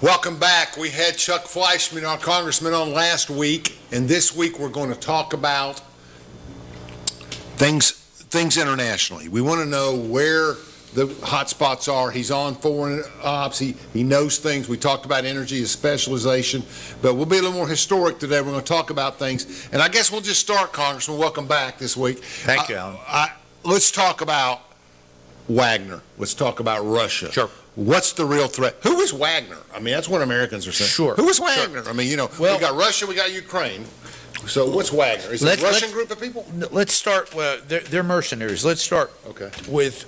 Welcome back. We had Chuck Fleischmann, our congressman, on last week, and this week we're going to talk about things internationally. We want to know where the hot spots are. He's on foreign ops. He knows things. We talked about energy, his specialization, but we'll be a little more historic today. We're going to talk about things, and I guess we'll just start, Congressman. Welcome back this week. Thank you, Alan. Let's talk about Wagner. Let's talk about Russia. Sure. What's the real threat? Who is Wagner? I mean, that's what Americans are saying. Sure. Who is Wagner? Sure. I mean, we got Russia, we got Ukraine. So what's Wagner? Is it a Russian group of people? Let's start, they're mercenaries. Let's start with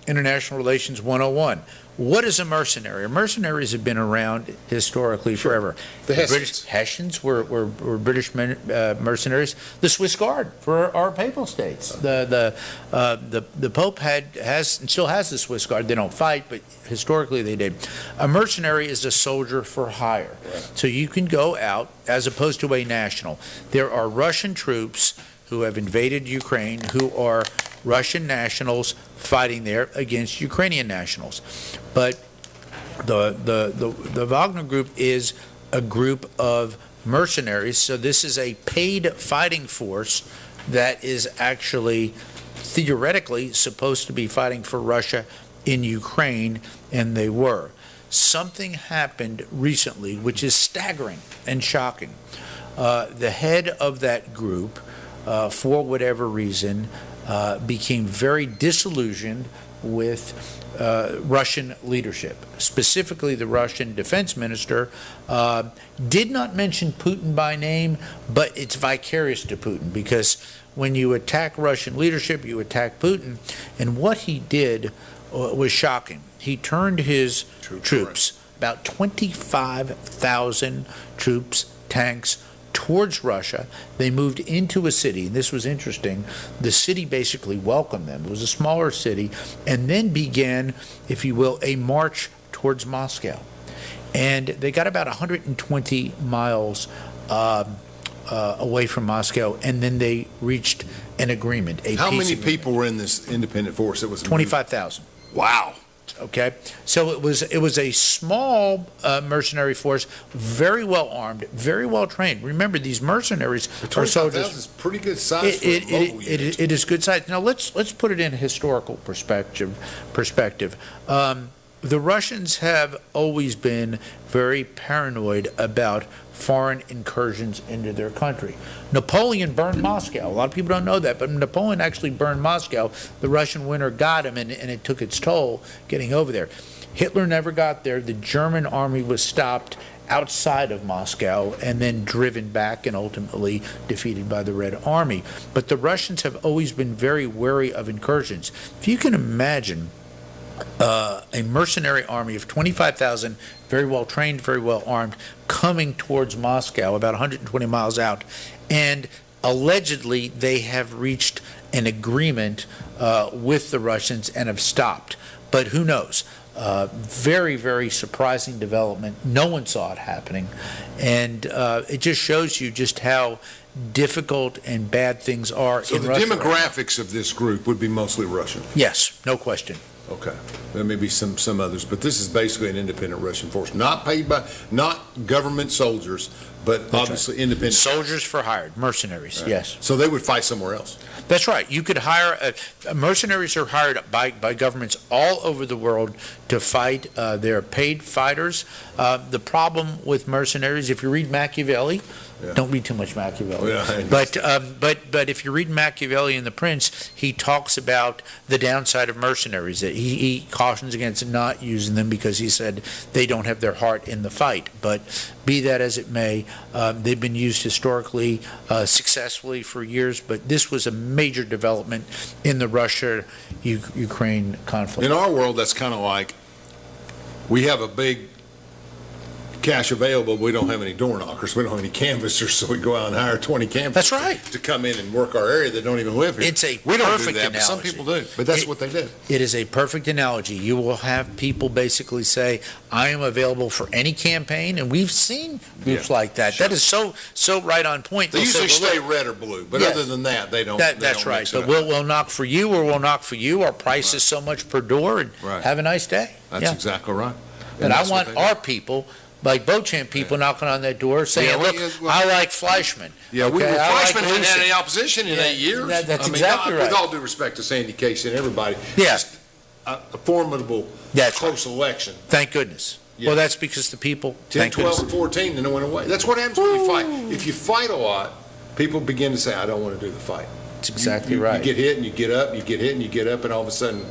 International Relations 101. What is a mercenary? Mercenaries have been around historically forever. The Hessians were British mercenaries. The Swiss Guard for our papal states. The Pope has and still has the Swiss Guard. They don't fight, but historically they did. A mercenary is a soldier for hire. Right. So you can go out as opposed to a national. There are Russian troops who have invaded Ukraine who are Russian nationals fighting there against Ukrainian nationals. But the Wagner group is a group of mercenaries, so this is a paid fighting force that is actually theoretically supposed to be fighting for Russia in Ukraine, and they were. Something happened recently which is staggering and shocking. The head of that group, for whatever reason, became very disillusioned with Russian leadership. Specifically, the Russian defense minister did not mention Putin by name, but it's vicarious to Putin, because when you attack Russian leadership, you attack Putin. And what he did was shocking. He turned his troops, about 25,000 troops, tanks, towards Russia. They moved into a city, and this was interesting. The city basically welcomed them. It was a smaller city, and then began, if you will, a march towards Moscow. And they got about 120 miles away from Moscow, and then they reached an agreement. How many people were in this independent force that was 25,000. Wow. Okay, so it was a small mercenary force, very well armed, very well trained. Remember, these mercenaries are soldiers. Is pretty good size. It is good size. Now let's put it in historical perspective. The Russians have always been very paranoid about foreign incursions into their country. Napoleon burned Moscow. A lot of people don't know that, but Napoleon actually burned Moscow. The Russian winter got him, and it took its toll getting over there. Hitler never got there. The German army was stopped outside of Moscow and then driven back and ultimately defeated by the Red Army. But the Russians have always been very wary of incursions. If you can imagine a mercenary army of 25,000, very well trained, very well armed, coming towards Moscow, about 120 miles out, and allegedly they have reached an agreement with the Russians and have stopped. But who knows? Very, very surprising development. No one saw it happening, and it just shows you just how difficult and bad things are in Russia. So the demographics of this group would be mostly Russian? Yes, no question. Okay. There may be some others, but this is basically an independent Russian force, not paid by, not government soldiers, but That's obviously right. Independent. Soldiers for hired, mercenaries, right. Yes. So they would fight somewhere else. That's right. You could hire, mercenaries are hired by governments all over the world to fight. They're paid fighters. The problem with mercenaries, if you read Machiavelli, don't read too much Machiavelli. Yeah, but if you read Machiavelli in The Prince, he talks about the downside of mercenaries. He cautions against not using them because he said they don't have their heart in the fight. But be that as it may, they've been used historically successfully for years. But this was a major development in the Russia-Ukraine conflict. In our world, that's kind of like we have a big cash available, but we don't have any door knockers. We don't have any canvassers, so we go out and hire 20 canvassers. That's right. To come in and work our area that don't even live here. It's a we don't perfect do that, analogy. But some people do. But that's what they did. It is a perfect analogy. You will have people basically say, I am available for any campaign, and we've seen groups like that. Sure. That is so right on point. They usually stay red or blue, but other than that, they don't. That's right. But we'll knock for you, or we'll knock for you. Our price is so much per door, and have a nice day. That's exactly right. But And I that's what want they do. our people, like Beauchamp people, knocking on that door saying, Yeah, well, look, yeah, well- I like Fleischman. Yeah, we Okay, I like Fleischman hadn't had Lucid." any opposition in Yeah, 8 years. that's I mean, exactly right. With all due respect to Sandy Casey and everybody. Yeah. Just a formidable, That's close election. Thank goodness. Yeah. Well, that's because the people, 10, thank 12, goodness. and 14, and it went away. That's what happens when you fight. If you fight a lot, people begin to say, I don't want to do the fight. That's exactly You right. get hit and you get up, you get hit and you get up, and all of a sudden,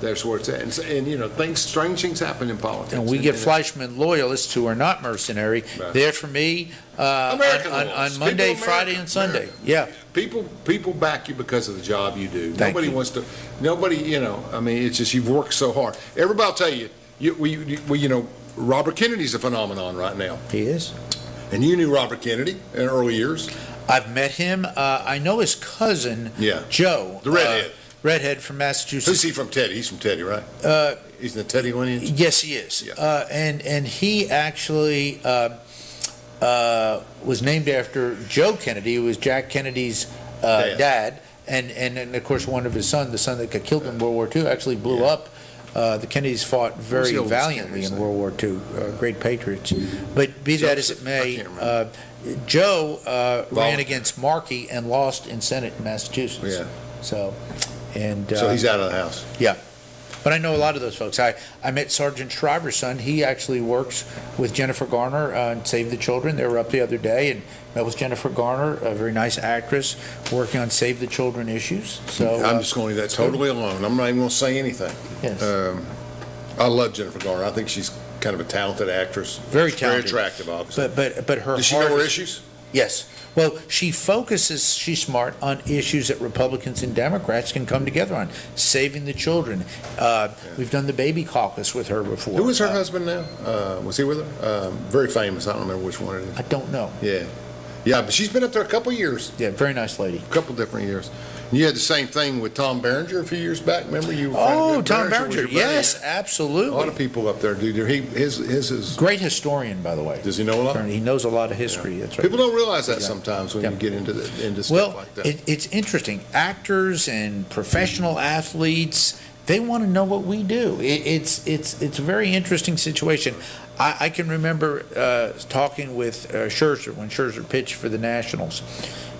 that's where it's at. And you know, strange things happen in politics. And we get Fleischman loyalists who are not mercenary. Right. There for me American on loyalists. Monday, People Friday, American. and Sunday. American. Yeah. People back you because of the job you do. Thank Nobody you. wants to, you know, I mean, it's just you've worked so hard. Everybody will tell you, you know, Robert Kennedy's a phenomenon right now. He is. And you knew Robert Kennedy in early years. I've met him. I know his cousin, Yeah. Joe. The redhead. Redhead from Massachusetts. Who's he from Teddy? He's from Teddy, right? He's in the Teddy lineage? Yes, he is. Yeah. And he actually was named after Joe Kennedy, who was Jack Kennedy's dad. And of course, one of his sons, the son that got killed in World War II, actually blew Yeah. up. The Kennedys fought very the oldest valiantly Kennedy's in name? World War II, great patriots. But be that as it Joseph, I may, can't remember. Joe ran against Markey and lost in Senate in Massachusetts. Yeah. So So he's out of the house. yeah. But I know a lot of those folks. I met Sergeant Shriver's son. He actually works with Jennifer Garner on Save the Children. They were up the other day and met with Jennifer Garner, a very nice actress, working on Save the Children issues. So I'm just going to leave that totally alone. I'm not even going to say anything. Yes. I love Jennifer Garner. I think she's kind of a talented actress. Very talented. Very attractive, obviously. but her Does she heart know her is- issues? Yes. Well, she focuses, she's smart, on issues that Republicans and Democrats can come together on. Saving the children. We've done the baby caucus with her before. Who is her husband now? Was he with her? Very famous. I don't remember which one it is. I don't know. Yeah. Yeah, but she's been up there a couple of years. Yeah, very nice lady. A couple different years. You had the same thing with Tom Berenger a few years back. Remember you? were friends Oh, with Tom was Berenger. your buddy, Yes, yeah? absolutely. A lot of people up there do. His is. Great historian, by the way. Does he know a lot? He knows a lot of history. That's right. People don't realize that Yeah. sometimes when Yeah. you get into stuff Well, like that. it's interesting. Actors and professional athletes, they want to know what we do. It's a very interesting situation. I can remember talking with Scherzer when Scherzer pitched for the Nationals.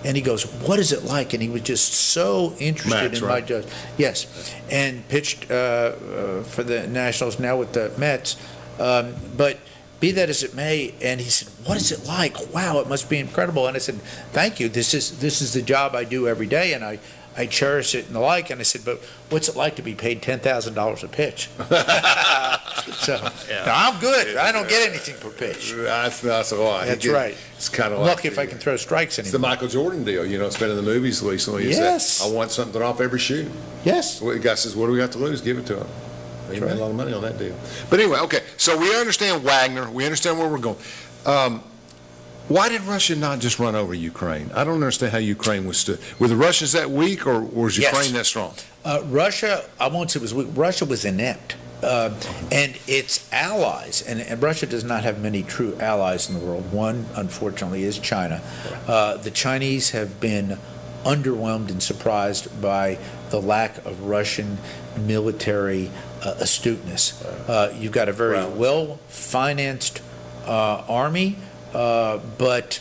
And he goes, what is it like? And he was just so interested Max, in right? my judge. Yes. And pitched for the Nationals, now with the Mets. But be that as it may, and he said, what is it like? Wow, it must be incredible. And I said, thank you. This is the job I do every day, and I cherish it and the like. And I said, but what's it like to be paid $10,000 a pitch? So now, I'm good. I don't get anything per pitch. That's a lie. That's right. It's kind of I'm like lucky if I can throw strikes It's the anymore. Michael Jordan deal. You know, it's been in the movies recently. It's Yes. that, I want something off every shoe. Yes. Well, the guy says, what do we got to lose? Give it to him. They made right. a lot of money on that deal. But anyway, okay, so we understand Wagner. We understand where we're going. Why did Russia not just run over Ukraine? I don't understand how Ukraine was stood. Were the Russians that weak, or was Yes. Ukraine that strong? Russia, I won't say was weak. Russia was inept. And its allies, and Russia does not have many true allies in the world. One, unfortunately, is China. The Chinese have been underwhelmed and surprised by the lack of Russian military astuteness. You've got a very well-financed army, but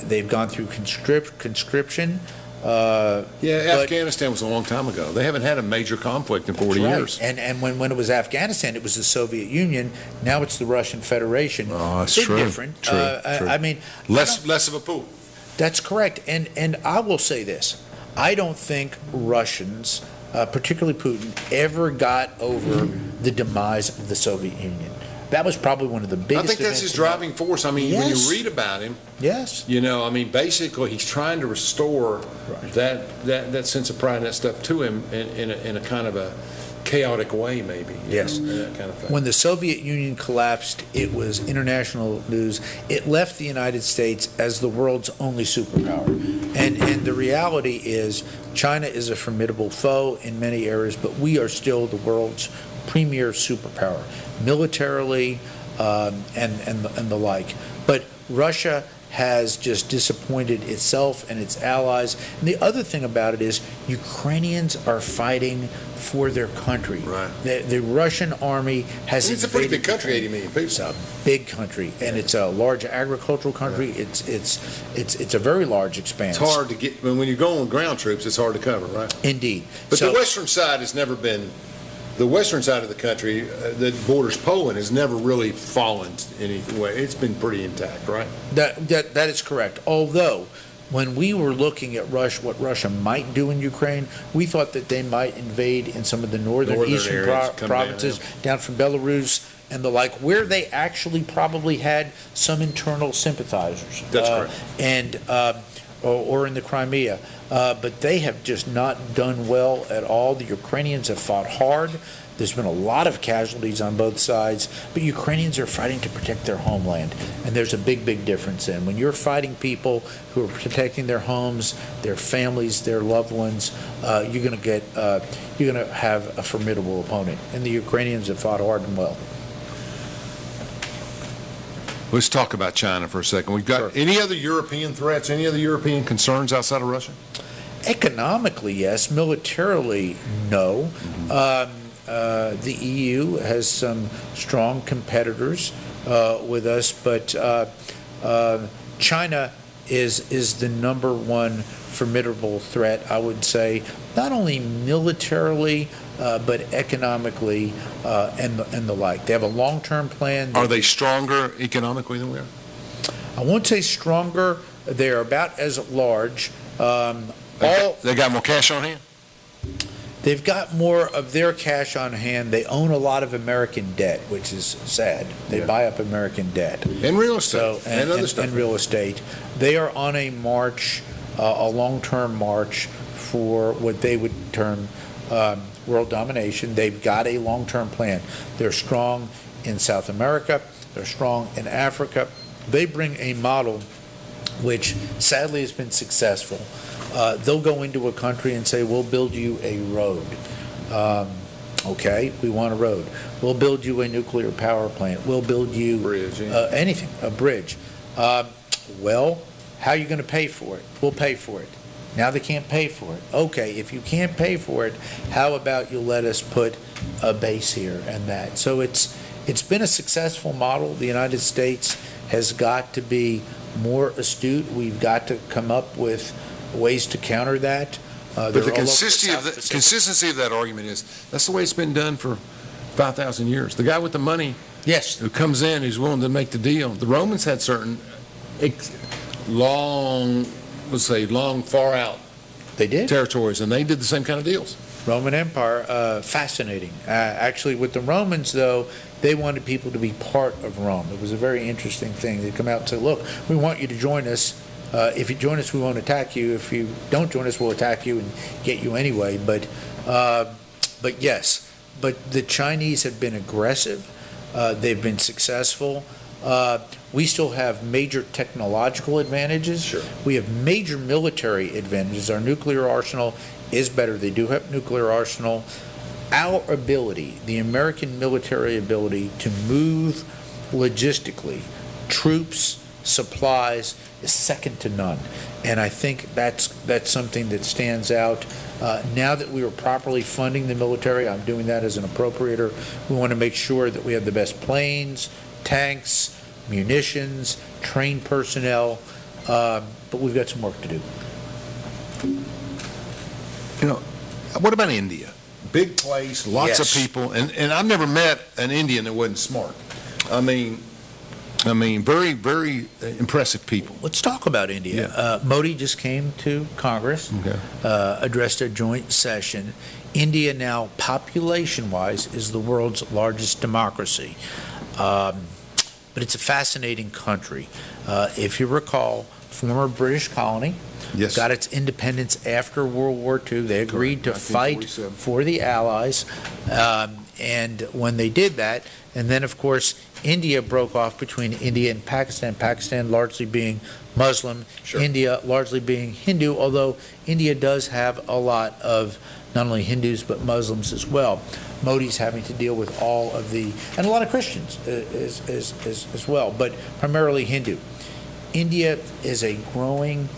they've gone through conscription. Afghanistan was a long time ago. They haven't had a major conflict in 40 Right. years. And when it was Afghanistan, it was the Soviet Union. Now it's the Russian Federation. Oh, that's Big true. different. True. I mean, Less of a pool. that's correct. And I will say this. I don't think Russians, particularly Putin, ever got over the demise of the Soviet Union. That was probably one of the I biggest think that's events his in my- driving force. I mean, when you Yes. read about him, Yes. you know, I mean, basically, he's trying to restore that sense of pride and that stuff to him in a kind of a chaotic way, maybe. you Yes. know, that kind of thing. When the Soviet Union collapsed, it was international news. It left the United States as the world's only superpower. And the reality is, China is a formidable foe in many areas, but we are still the world's premier superpower, militarily and the like. But Russia has just disappointed itself and its allies. And the other thing about it is Ukrainians are fighting for their country. Right. The Russian army has It's a pretty big invaded country, 80 million people. It's a big country, and it's a large agricultural country. It's a very large expanse. It's hard to get, when you're going with ground troops, it's hard to cover, right? Indeed. But So- the western side has never been, the western side of the country that borders Poland has never really fallen in any way. It's been pretty intact, right? That is correct. Although, when we were looking at what Russia might do in Ukraine, we thought that they might invade in some of the northern eastern areas, come down, provinces, down from Belarus and the like, where they actually probably had some internal sympathizers. That's correct. And or in the Crimea. But they have just not done well at all. The Ukrainians have fought hard. There's been a lot of casualties on both sides, but Ukrainians are fighting to protect their homeland, and there's a big, big difference in when you're fighting people who are protecting their homes, their families, their loved ones. You're going to have a formidable opponent, and the Ukrainians have fought hard and well. Let's talk about China for a second. We've got Sure. any other European threats, any other European concerns outside of Russia? Economically, yes. Militarily, no. The EU has some strong competitors with us, but China is the number one formidable threat, I would say, not only militarily, but economically and the like. They have a long-term plan. Are they stronger economically than we are? I won't say stronger. They are about as large. They got more cash on hand? They've got more of their cash on hand. They own a lot of American debt, which is sad. They buy up American debt. And real estate, and other stuff. And real estate. They are on a march, a long-term march for what they would term world domination. They've got a long-term plan. They're strong in South America. They're strong in Africa. They bring a model which sadly has been successful. They'll go into a country and say, we'll build you a road. Okay, we want a road. We'll build you a nuclear power plant. We'll build you Bridge, yeah. anything, a bridge. Well, how are you going to pay for it? We'll pay for it. Now they can't pay for it. Okay, if you can't pay for it, how about you let us put a base here and that? So it's been a successful model. The United States has got to be more astute. We've got to come up with ways to counter that. But the consistency of that argument is, that's the way it's been done for 5,000 years. The guy with the money Yes, who comes in, who's willing to make the deal. The Romans had certain long, far out they did. territories, and they did the same kind of deals. Roman Empire, fascinating. Actually, with the Romans, though, they wanted people to be part of Rome. It was a very interesting thing. They'd come out and say, look, we want you to join us. If you join us, we won't attack you. If you don't join us, we'll attack you and get you anyway. But yes, but the Chinese have been aggressive. They've been successful. We still have major technological advantages. Sure. We have major military advantages. Our nuclear arsenal is better. They do have nuclear arsenal. Our ability, the American military ability to move logistically, troops, supplies, is second to none. And I think that's something that stands out. Now that we are properly funding the military, I'm doing that as an appropriator, we want to make sure that we have the best planes, tanks, munitions, trained personnel, but we've got some work to do. You know, what about India? Big place, lots Yes. of people, and I've never met an Indian that wasn't smart. I mean, very, very impressive people. Let's talk about India. Modi just came to Congress, Okay. addressed a joint session. India now, population-wise, is the world's largest democracy. But it's a fascinating country. If you recall, former British colony, Yes. got its independence after World War II. They agreed to fight 1947. for the Allies. And when they did that, and then, of course, India broke off between India and Pakistan largely being Muslim, Sure. India largely being Hindu, although India does have a lot of not only Hindus but Muslims as well. Modi's having to deal with all of and a lot of Christians as well, but primarily Hindu. India is a growing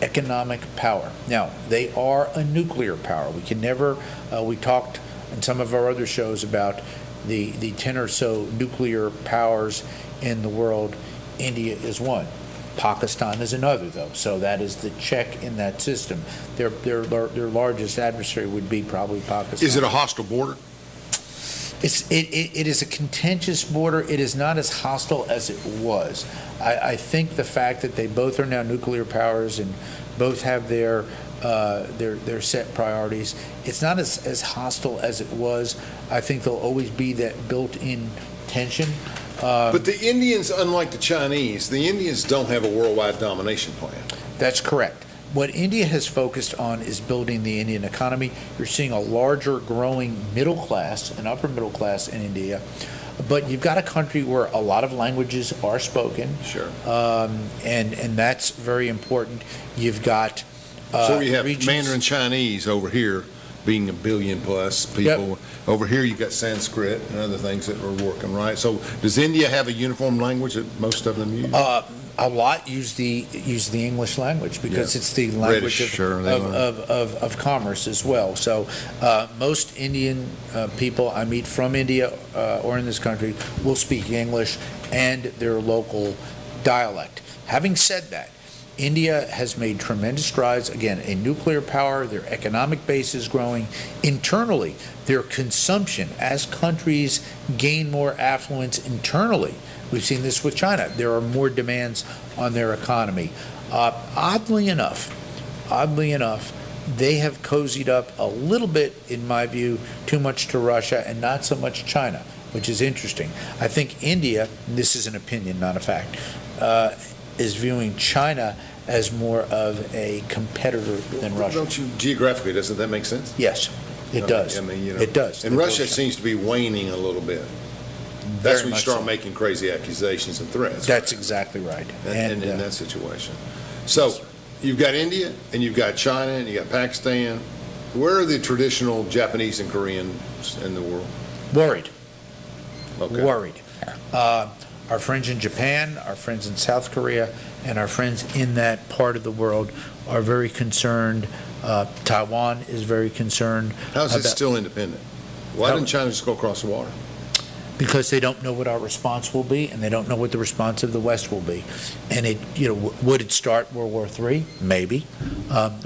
economic power. Now, they are a nuclear power. We can never, we talked in some of our other shows about the 10 or so nuclear powers in the world. India is one. Pakistan is another, though. So that is the check in that system. Their largest adversary would be probably Pakistan. Is it a hostile border? It is a contentious border. It is not as hostile as it was. I think the fact that they both are now nuclear powers and both have their set priorities, it's not as hostile as it was. I think there'll always be that built-in tension. But the Indians, unlike the Chinese, the Indians don't have a worldwide domination plan. That's correct. What India has focused on is building the Indian economy. You're seeing a larger growing middle class and upper middle class in India. But you've got a country where a lot of languages are spoken. Sure. And that's very important. You've got so you have regions. Mandarin Chinese over here being 1 billion plus people. Yep. Over here you got Sanskrit and other things that are working, right? So does India have a uniform language that most of them use? A lot use the English language because Yeah. it's the language British, sure, they of commerce as well. So most Indian people I meet from India or in this country will speak English and their local dialect. Having said that, India has made tremendous strides. Again, a nuclear power, their economic base is growing. Internally, their consumption, as countries gain more affluence internally, we've seen this with China. There are more demands on their economy. Oddly enough, they have cozied up a little bit, in my view, too much to Russia and not so much China, which is interesting. I think India, and this is an opinion, not a fact, is viewing China as more of a competitor than Russia. Don't you, geographically, doesn't that make sense? Yes, it does. I mean, you know, It does. And Russia seems to be waning a little bit. That's when you much start so. making crazy accusations and threats. That's exactly right. in that situation. So you've got India and you've got China and you've got Pakistan. Where are the traditional Japanese and Koreans in the world? Worried. Okay. Worried. Our friends in Japan, our friends in South Korea, and our friends in that part of the world are very concerned. Taiwan is very concerned. How is it about- still independent? Why didn't China just go across the water? Because they don't know what our response will be, and they don't know what the response of the West will be. And would it start World War III? Maybe.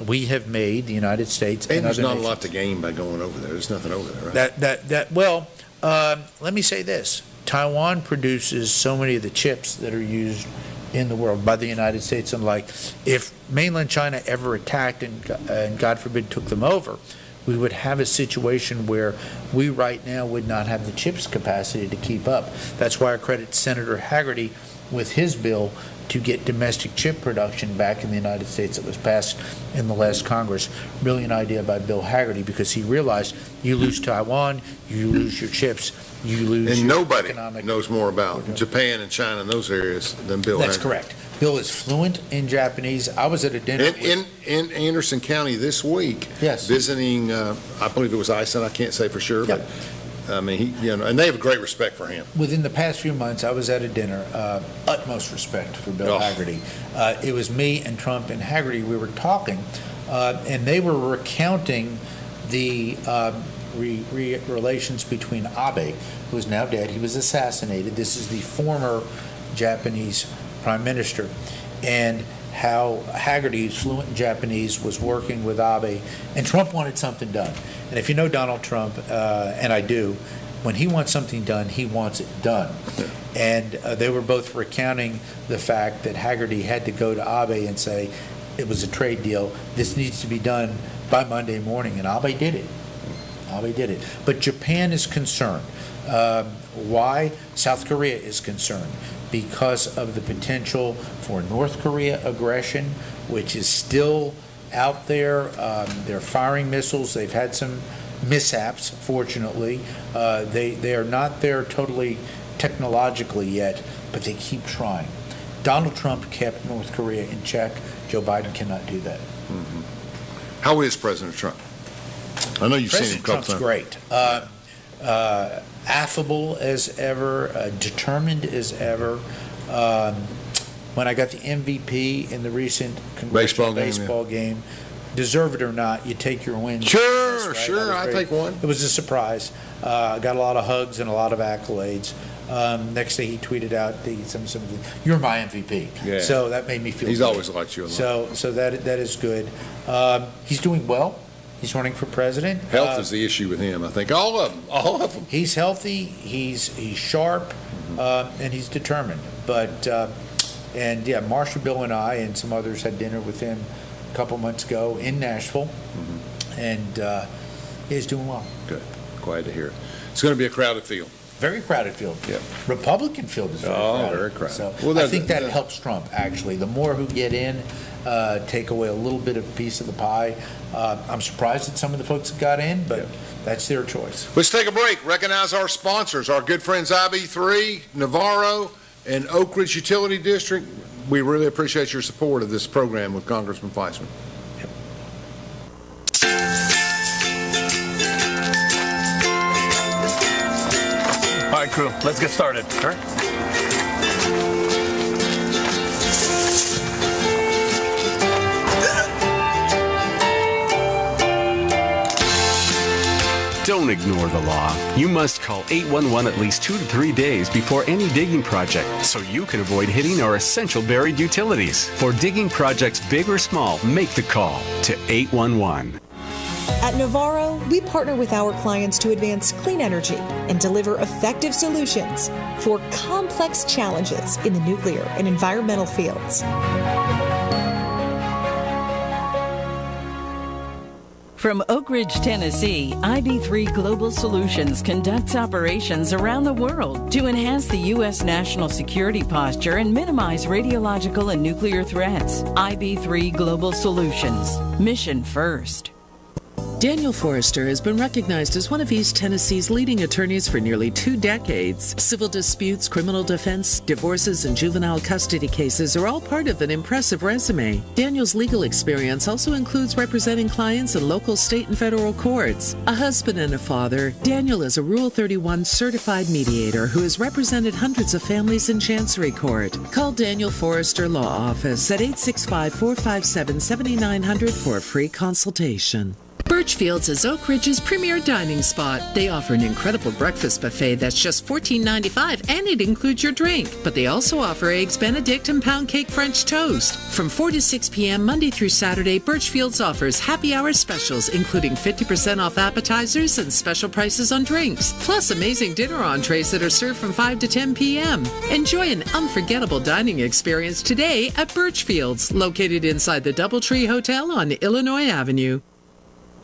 We have made the United States And there's other not a nations- lot to gain by going over there. There's nothing over there, right? Well, let me say this. Taiwan produces so many of the chips that are used in the world by the United States and like. If mainland China ever attacked and God forbid took them over, we would have a situation where we right now would not have the chips capacity to keep up. That's why I credit Senator Haggerty with his bill to get domestic chip production back in the United States that was passed in the last Congress. Brilliant idea by Bill Haggerty because he realized you lose Taiwan, you lose your chips, you lose And your nobody economic. knows more about Japan and China and those areas than Bill That's Hager. correct. Bill is fluent in Japanese. I was at a dinner In Anderson County this week, Yes. visiting, I believe it was Ison, I can't say for sure, Yep. but, I mean, and they have great respect for him. within the past few months. I was at a dinner, utmost respect for Bill Oh. Haggerty. It was me and Trump and Haggerty. We were talking, and they were recounting the relations between Abe, who is now dead. He was assassinated. This is the former Japanese prime minister, and how Haggerty, who's fluent in Japanese, was working with Abe, and Trump wanted something done. And if you know Donald Trump, and I do, when he wants something done, he wants it done. And they were both recounting the fact that Haggerty had to go to Abe and say, it was a trade deal, this needs to be done by Monday morning, and Abe did it. Abe did it. But Japan is concerned. Why? South Korea is concerned because of the potential for North Korea aggression, which is still out there. They're firing missiles. They've had some mishaps, fortunately. They are not there totally technologically yet, but they keep trying. Donald Trump kept North Korea in check. Joe Biden cannot do that. How is President Trump? I know you've seen him a couple President Trump's great. Affable as ever, determined as ever. when I got the MVP in the recent Baseball congressional game, baseball game, deserve it or not, you take your wins. Sure, That's right. sure, That was I'll great. take one. It was a surprise. Got a lot of hugs and a lot of accolades. Next day he tweeted out something, "You're my MVP." Yeah. So that made me feel He's good. always liked you a lot. So that is good. He's doing well. He's running for president. Health is the issue with him, I think. All of them. He's healthy. He's sharp, and he's determined. But Marshall, Bill, and I and some others had dinner with him a couple months ago in Nashville, and he's doing well. Good. Glad to hear it. It's going to be a crowded field. Very crowded field. Yeah. Republican field is very crowded. Very crowded. So Well, I think that helps Trump, actually. The more who get in, take away a little bit of a piece of the pie. I'm surprised at some of the folks that got in, but that's their choice. Let's take a break. Recognize our sponsors, our good friends IB3, Navarro, and Oak Ridge Utility District. We really appreciate your support of this program with Congressman Fleischmann. All right, crew, let's get started. All right. Don't ignore the law. You must call 811 at least 2 to 3 days before any digging project so you can avoid hitting our essential buried utilities. For digging projects big or small, make the call to 811. At Navarro, we partner with our clients to advance clean energy and deliver effective solutions for complex challenges in the nuclear and environmental fields. From Oak Ridge, Tennessee, IB3 Global Solutions conducts operations around the world to enhance the U.S. national security posture and minimize radiological and nuclear threats. IB3 Global Solutions. Mission first. Daniel Forrester has been recognized as one of East Tennessee's leading attorneys for nearly 2 decades. Civil disputes, criminal defense, divorces, and juvenile custody cases are all part of an impressive resume. Daniel's legal experience also includes representing clients in local, state, and federal courts. A husband and a father, Daniel is a Rule 31 certified mediator who has represented hundreds of families in Chancery Court. Call Daniel Forrester Law Office at 865-457-7900 for a free consultation. Birchfield's is Oak Ridge's premier dining spot. They offer an incredible breakfast buffet that's just $14.95 and it includes your drink. But they also offer Eggs Benedict and pound cake French toast. From 4 to 6 p.m. Monday through Saturday, Birchfield's offers happy hour specials including 50% off appetizers and special prices on drinks. Plus amazing dinner entrees that are served from 5 to 10 p.m. Enjoy an unforgettable dining experience today at Birchfield's, located inside the Doubletree Hotel on Illinois Avenue.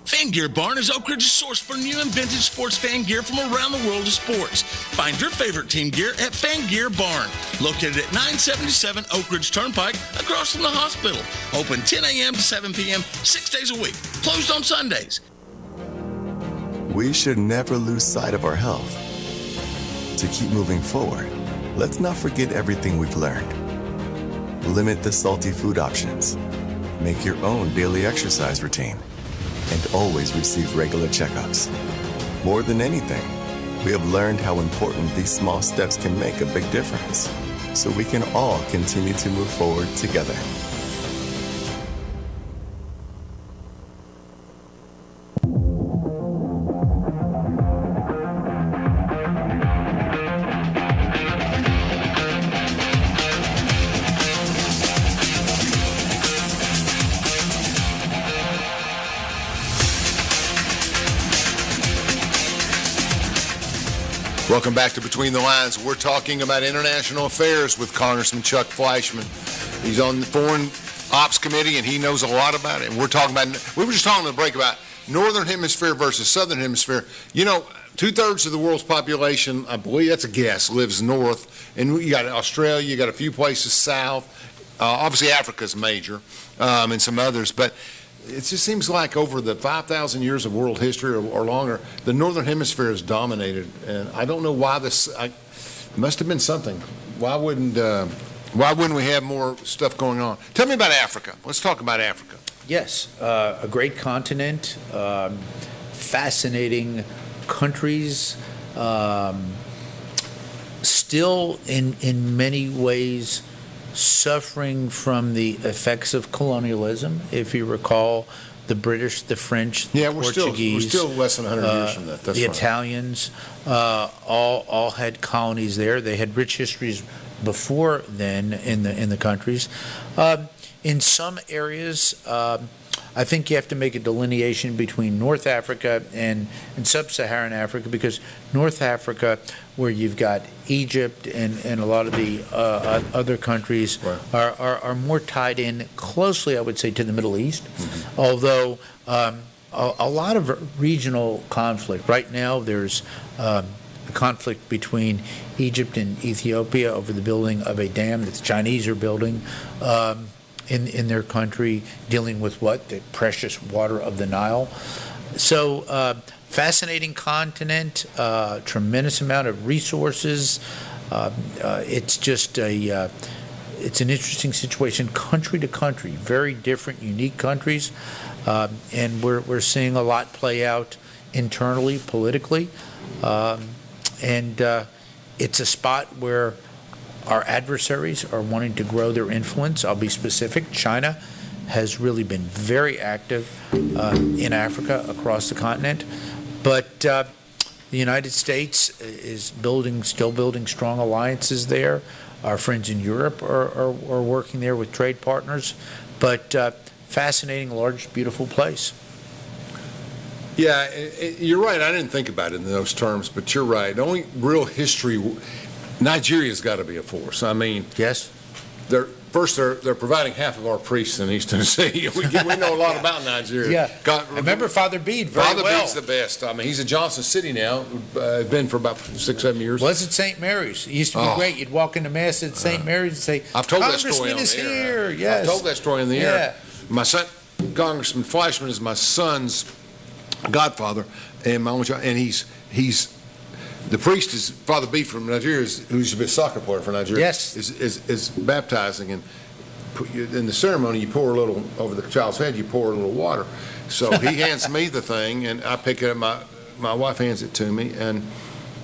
Fan Gear Barn is Oak Ridge's source for new and vintage sports fan gear from around the world of sports. Find your favorite team gear at Fan Gear Barn, located at 977 Oak Ridge Turnpike, across from the hospital. Open 10 a.m. to 7 p.m., 6 days a week. Closed on Sundays. We should never lose sight of our health. To keep moving forward, let's not forget everything we've learned. Limit the salty food options. Make your own daily exercise routine. And always receive regular checkups. More than anything, we have learned how important these small steps can make a big difference, so we can all continue to move forward together. Welcome back to Between the Lines. We're talking about international affairs with Congressman Chuck Fleischmann. He's on the Foreign Ops Committee, and he knows a lot about it. And we were just talking on the break about Northern Hemisphere versus Southern Hemisphere. You know, 2/3 of the world's population, I believe that's a guess, lives north. And you got Australia, you got a few places south. Obviously, Africa's major, and some others. But it just seems like over the 5,000 years of world history or longer, the Northern Hemisphere has dominated. And I don't know why this, must have been something. Why wouldn't we have more stuff going on? Tell me about Africa. Let's talk about Africa. Yes, a great continent, fascinating countries, still in many ways suffering from the effects of colonialism. If you recall, the British, the French, the Portuguese, we're still less than 100 years from that. That's the right. Italians, all had colonies there. They had rich histories before then in the countries. In some areas, I think you have to make a delineation between North Africa and Sub-Saharan Africa, because North Africa, where you've got Egypt and a lot of the other countries, are more tied in closely, I would say, to the Middle East, although a lot of regional conflict. Right now, there's a conflict between Egypt and Ethiopia over the building of a dam that the Chinese are building in their country, dealing with the precious water of the Nile. So fascinating continent, tremendous amount of resources. It's just it's an interesting situation, country to country, very different, unique countries, and we're seeing a lot play out internally, politically, and it's a spot where our adversaries are wanting to grow their influence. I'll be specific. China has really been very active in Africa, across the continent. But the United States is still building strong alliances there. Our friends in Europe are working there with trade partners. But fascinating, large, beautiful place. Yeah, you're right. I didn't think about it in those terms, but you're right. The only real history, Nigeria's got to be a force. I mean, yes, they're providing half of our priests in East Tennessee. We know a lot about Nigeria. Yeah, I remember Father Bede very Father well. Bede's the best. I mean, he's in Johnson City now. Been for about 6-7 years. Was it St. Mary's? It used to be great. You'd walk into Mass at St. Mary's and say, I've told that story Congressman on is the air. here. Yes. I've told that story in the air. My son, Congressman Fleischmann, is my son's godfather, and my own child, and he's the priest is Father B from Nigeria, who used to be a soccer player for Nigeria. Yes, is baptizing, and in the ceremony you pour a little over the child's head. You pour a little water. So he hands me the thing, and I pick it up. My wife hands it to me, and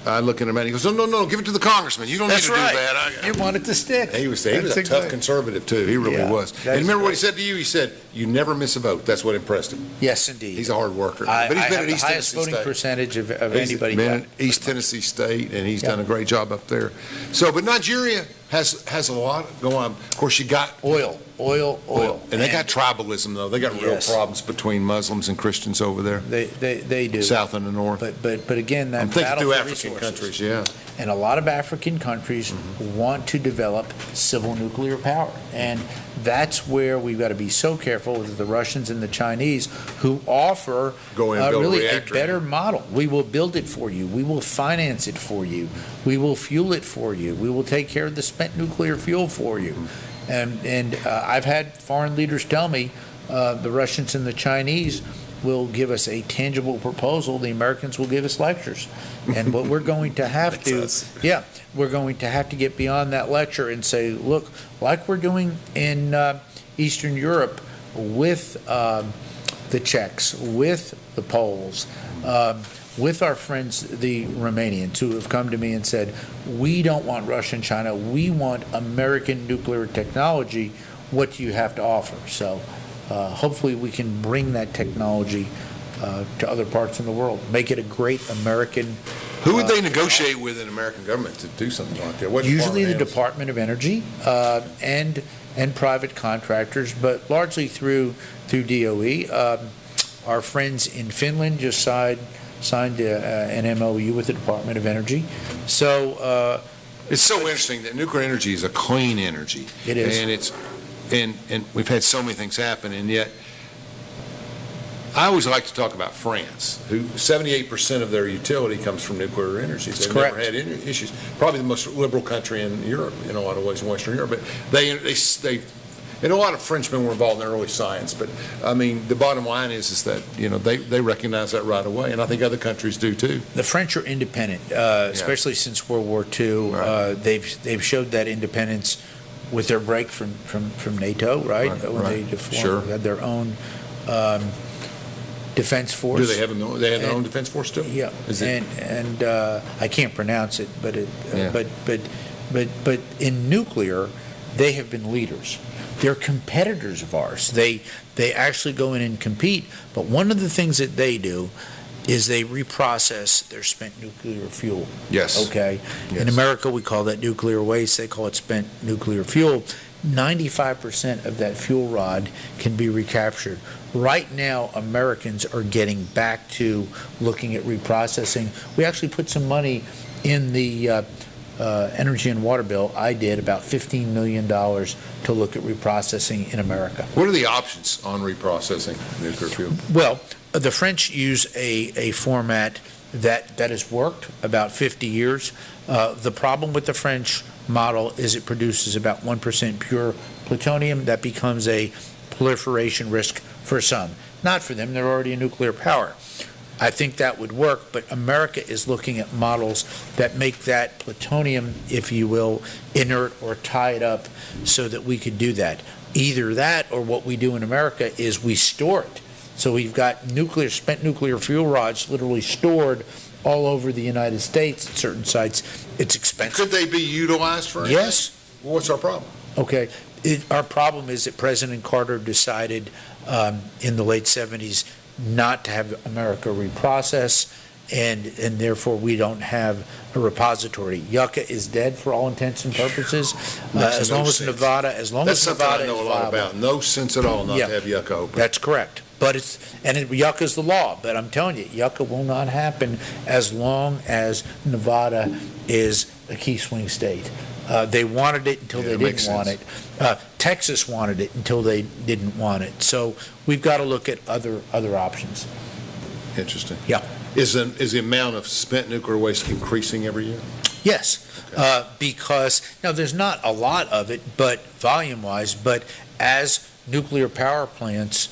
I look at him and he goes, no, give it to the congressman. You don't need to do that. You want it to stick. He was a tough conservative, too. He really was. And remember what he said to you? He said, you never miss a vote. That's what impressed him. Yes, indeed. He's a hard worker. But he's been at East Tennessee State. Highest voting percentage of anybody. He's been at East Tennessee State, and he's done a great job up there. So, but Nigeria has a lot going on. Of course, you got oil. And they got tribalism, though. They got real problems between Muslims and Christians over there. They do. South and the north. But again, that I'm thinking battle through for African resources. countries, And a lot of African countries want to develop civil nuclear power. And that's where we've got to be so careful with the Russians and the Chinese, who offer really a better model. We will build it for you. We will finance it for you. We will fuel it for you. We will take care of the spent nuclear fuel for you. And I've had foreign leaders tell me the Russians and the Chinese will give us a tangible proposal. The Americans will give us lectures. And what we're going to have we're going to have to get beyond that lecture and say, look, like we're doing in Eastern Europe with the Czechs, with the Poles, with our friends, the Romanians, who have come to me and said, we don't want Russia and China, we want American nuclear technology. What do you have to offer? So hopefully we can bring that technology to other parts of the world, make it a great American. Who would they negotiate with in the American government to do something like that? Usually the Department of Energy and private contractors, but largely through DOE. Our friends in Finland just signed an MOU with the Department of Energy. So it's so interesting that nuclear energy is a clean energy. It is, and we've had so many things happen, and yet I always like to talk about France, who 78% of their utility comes from nuclear energy. They've never had any issues. Probably the most liberal country in Europe in a lot of ways, in Western Europe. But they and a lot of Frenchmen were involved in early science. But I mean, the bottom line is that they recognize that right away, and I think other countries do too. The French are independent, especially since World War II. Right. They've showed that independence with their break from NATO, right? When they had their own defense force. Do they have their own defense force still? Yeah, and I can't pronounce it, but in nuclear, they have been leaders. They're competitors of ours. They actually go in and compete, but one of the things that they do is they reprocess their spent nuclear fuel. Yes. Okay? Yes. In America, we call that nuclear waste. They call it spent nuclear fuel. 95% of that fuel rod can be recaptured. Right now, Americans are getting back to looking at reprocessing. We actually put some money in the energy and water bill. I did about $15 million to look at reprocessing in America. What are the options on reprocessing nuclear fuel? Well, the French use a format that has worked about 50 years. The problem with the French model is it produces about 1% pure plutonium. That becomes a proliferation risk for some. Not for them, they're already a nuclear power. I think that would work, but America is looking at models that make that plutonium, if you will, inert or tie it up so that we could do that. Either that or what we do in America is we store it. So we've got spent nuclear fuel rods literally stored all over the United States at certain sites. It's expensive. Could they be utilized for anything? Yes. Well, what's our problem? Okay. Our problem is that President Carter decided in the late 70s not to have America reprocess, and therefore we don't have a repository. Yucca is dead for all intents and purposes. As long as Nevada is viable. That's something I know a lot about. No sense at all not to have Yucca open. That's correct. But Yucca is the law. But I'm telling you, Yucca will not happen as long as Nevada is a key swing state. They wanted it until they didn't want it. Texas wanted it until they didn't want it. So we've got to look at other options. Interesting. Yeah. Is the amount of spent nuclear waste increasing every year? Yes, okay. Because now there's not a lot of it, but volume-wise. But as nuclear power plants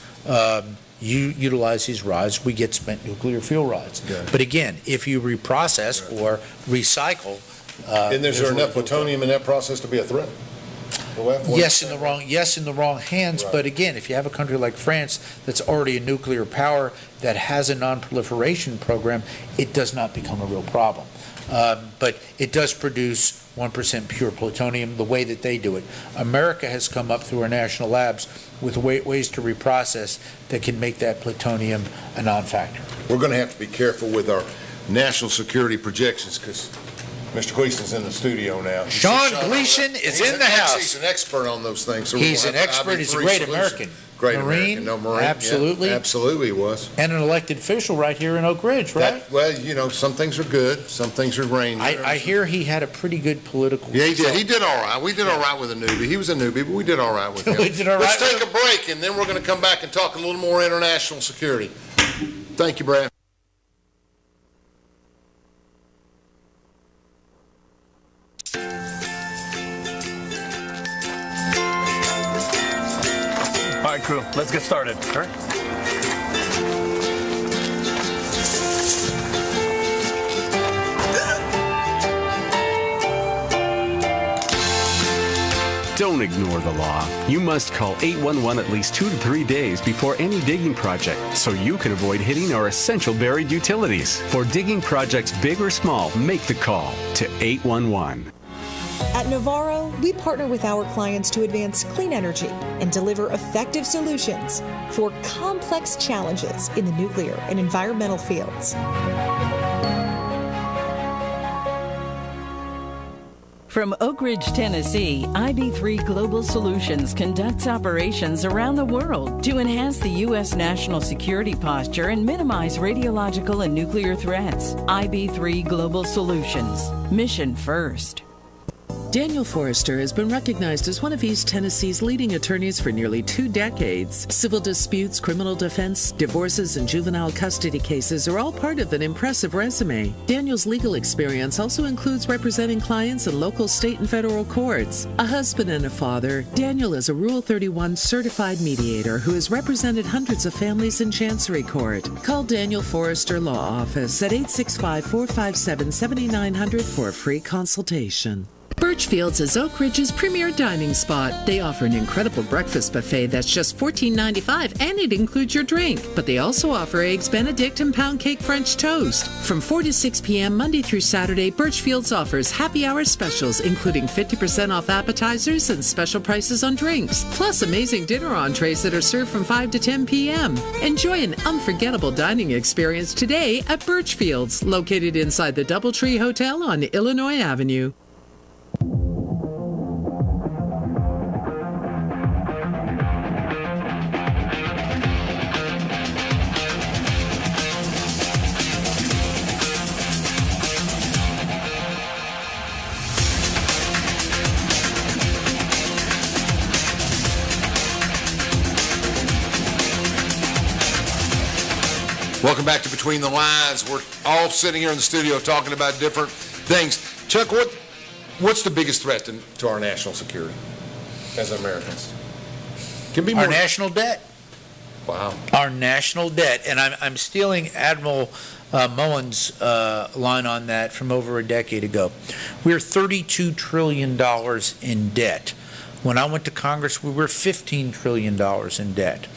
utilize these rods, we get spent nuclear fuel rods. Okay. But again, if you reprocess or recycle, and is there enough plutonium in that process to be a threat? Yes, in the wrong hands. Right. But again, if you have a country like France that's already a nuclear power that has a non-proliferation program, it does not become a real problem. But it does produce 1% pure plutonium the way that they do it. America has come up through our national labs with ways to reprocess that can make that plutonium a non-factor. We're going to have to be careful with our national security projections because Mr. Gleason's in the studio now. Sean Gleason is in the house. He's an expert on those things. So he's an expert. He's a great American. Great Marine. American. No, Marine. Absolutely. Yeah, absolutely he was. And an elected official right here in Oak Ridge, right? Well, some things are good. Some things are rain. I hear he had a pretty good political. Yeah, he did. He did all right. We did all right with a newbie. He was a newbie, but we did all right with him. We did all right. Let's take a break, and then we're going to come back and talk a little more international security. Thank you, Brad. All right, crew, let's get started. Sure. Don't ignore the law. You must call 811 at least 2 to 3 days before any digging project so you can avoid hitting our essential buried utilities. For digging projects big or small, make the call to 811. At Navarro, we partner with our clients to advance clean energy and deliver effective solutions for complex challenges in the nuclear and environmental fields. From Oak Ridge, Tennessee, IB3 Global Solutions conducts operations around the world to enhance the U.S. national security posture and minimize radiological and nuclear threats. IB3 Global Solutions. Mission first. Daniel Forrester has been recognized as one of East Tennessee's leading attorneys for nearly 2 decades. Civil disputes, criminal defense, divorces, and juvenile custody cases are all part of an impressive resume. Daniel's legal experience also includes representing clients in local, state, and federal courts. A husband and a father, Daniel is a Rule 31 certified mediator who has represented hundreds of families in Chancery Court. Call Daniel Forrester Law Office at 865-457-7900 for a free consultation. Birchfield's is Oak Ridge's premier dining spot. They offer an incredible breakfast buffet that's just $14.95 and it includes your drink. But they also offer Eggs Benedict and pound cake French toast. From 4 to 6 p.m. Monday through Saturday, Birchfield's offers happy hour specials, including 50% off appetizers and special prices on drinks, plus amazing dinner entrees that are served from 5 to 10 p.m. Enjoy an unforgettable dining experience today at Birchfield's, located inside the Doubletree Hotel on Illinois Avenue. Welcome back to Between the Lines. We're all sitting here in the studio talking about different things. Chuck, what's the biggest threat to our national security as Americans? Can be more. Our national debt. Wow. Our national debt. And I'm stealing Admiral Mullen's line on that from over a decade ago. We're $32 trillion in debt. When I went to Congress, we were $15 trillion in debt.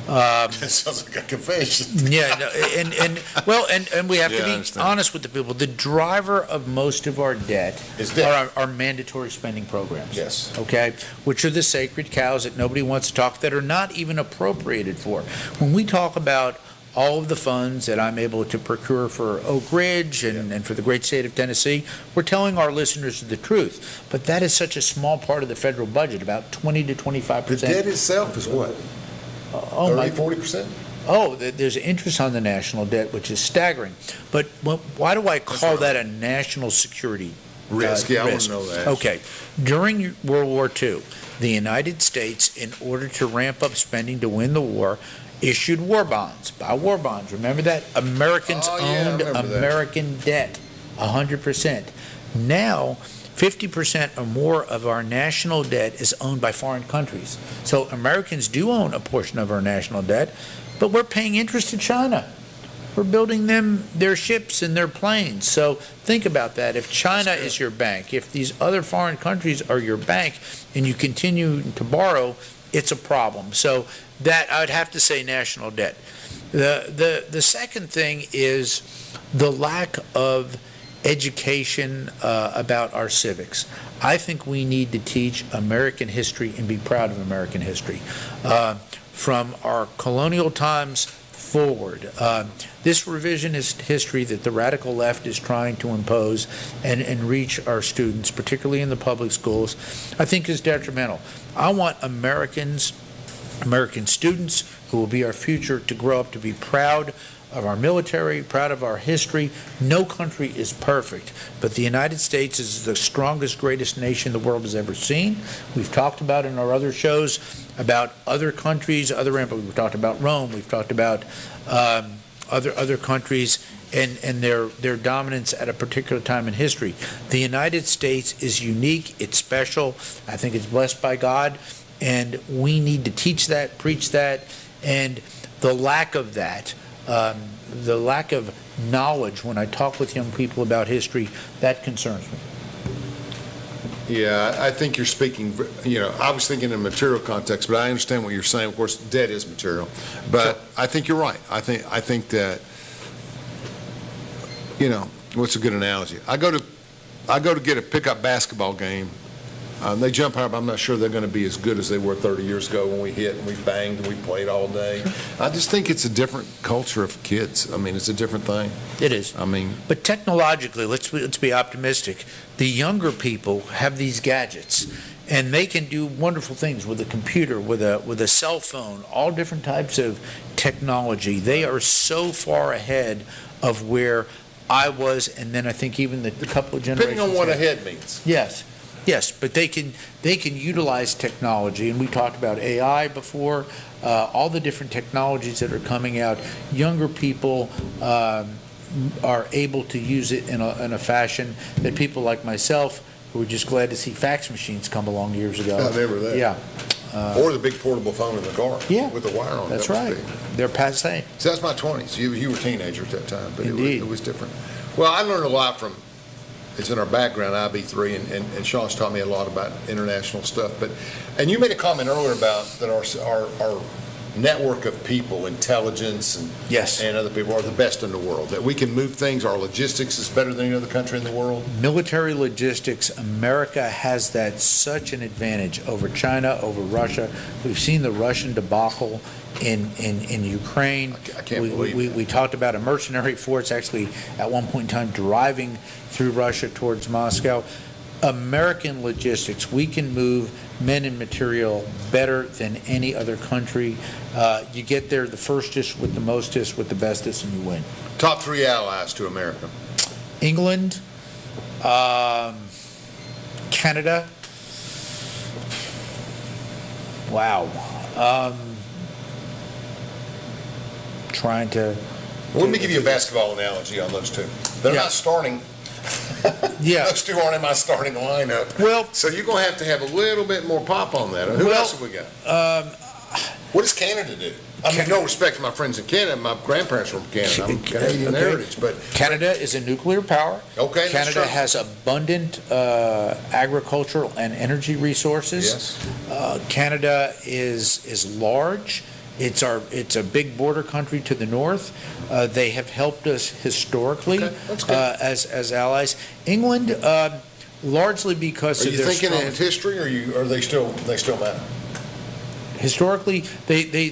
That sounds like a confession. Yeah, and we have to be honest with the people. The driver of most of our debt are our mandatory spending programs. Yes. Okay, which are the sacred cows that nobody wants to talk, that are not even appropriated for. When we talk about all of the funds that I'm able to procure for Oak Ridge and for the great state of Tennessee, we're telling our listeners the truth. But that is such a small part of the federal budget, about 20 to 25%. The debt itself is what? 40%? Oh, there's interest on the national debt, which is staggering. But why do I call that a national security risk? I want to know that. Okay. During World War II, the United States, in order to ramp up spending to win the war, issued war bonds. Buy war bonds. Remember that? Americans owned American debt, 100%. Now, 50% or more of our national debt is owned by foreign countries. So Americans do own a portion of our national debt, but we're paying interest to China. We're building them their ships and their planes. So think about that. If China is your bank, if these other foreign countries are your bank, and you continue to borrow, it's a problem. So that, I would have to say, national debt. The second thing is the lack of education about our civics. I think we need to teach American history and be proud of American history. From our colonial times forward. This revisionist history that the radical left is trying to impose and reach our students, particularly in the public schools, I think is detrimental. I want American students who will be our future to grow up to be proud of our military, proud of our history. No country is perfect, but the United States is the strongest, greatest nation the world has ever seen. We've talked about in our other shows about other countries, we've talked about Rome, we've talked about other countries and their dominance at a particular time in history. The United States is unique, it's special, I think it's blessed by God, and we need to teach that, preach that, and the lack of that, the lack of knowledge when I talk with young people about history, that concerns me. Yeah, I think you're speaking, I was thinking in a material context, but I understand what you're saying. Of course, debt is material, but sure. I think you're right. I think that, what's a good analogy? I go to get a pickup basketball game. They jump high, but I'm not sure they're going to be as good as they were 30 years ago when we hit and we banged and we played all day. I just think it's a different culture of kids. I mean, it's a different thing. It is. But technologically, let's be optimistic. The younger people have these gadgets, and they can do wonderful things with a computer, with a cell phone, all different types of technology. They are so far ahead of where I was, and then I think even the couple of generations. Depending on what ahead means. Yes, but they can utilize technology, and we talked about AI before, all the different technologies that are coming out. Younger people are able to use it in a fashion that people like myself, who were just glad to see fax machines come along years ago. I remember that. Yeah. Or the big portable phone in the car. Yeah. With the wire on it. That's right. They're passé. So that's my 20s. You were a teenager at that time, but Indeed. it was different. Well, I learned a lot from it's in our background, IB3, and Sean's taught me a lot about international stuff. And you made a comment earlier about that our network of people, intelligence, and other people are the best in the world, that we can move things, our logistics is better than any other country in the world. Military logistics, America has that such an advantage over China, over Russia. We've seen the Russian debacle in Ukraine. I can't believe we talked about a mercenary force actually at one point in time driving through Russia towards Moscow. American logistics, we can move men and material better than any other country. You get there the firstest with the mostest with the bestest, and you win. Top 3 allies to America. England, Canada. Wow. Trying to. Well, let me give you a basketball analogy on those two. They're not starting. Yeah. Those two aren't in my starting lineup. Well, so you're going to have a little bit more pop on that. Who else have we got? What does Canada do? I mean, no respect to my friends in Canada. My grandparents were from Canada. I'm Canadian heritage, but Canada is a nuclear power. Okay, Canada has abundant agricultural and energy resources. Yes. Canada is large. It's a big border country to the north. They have helped us historically as allies. England, largely because are of you their thinking strong, in history, or are they still matter? Historically, they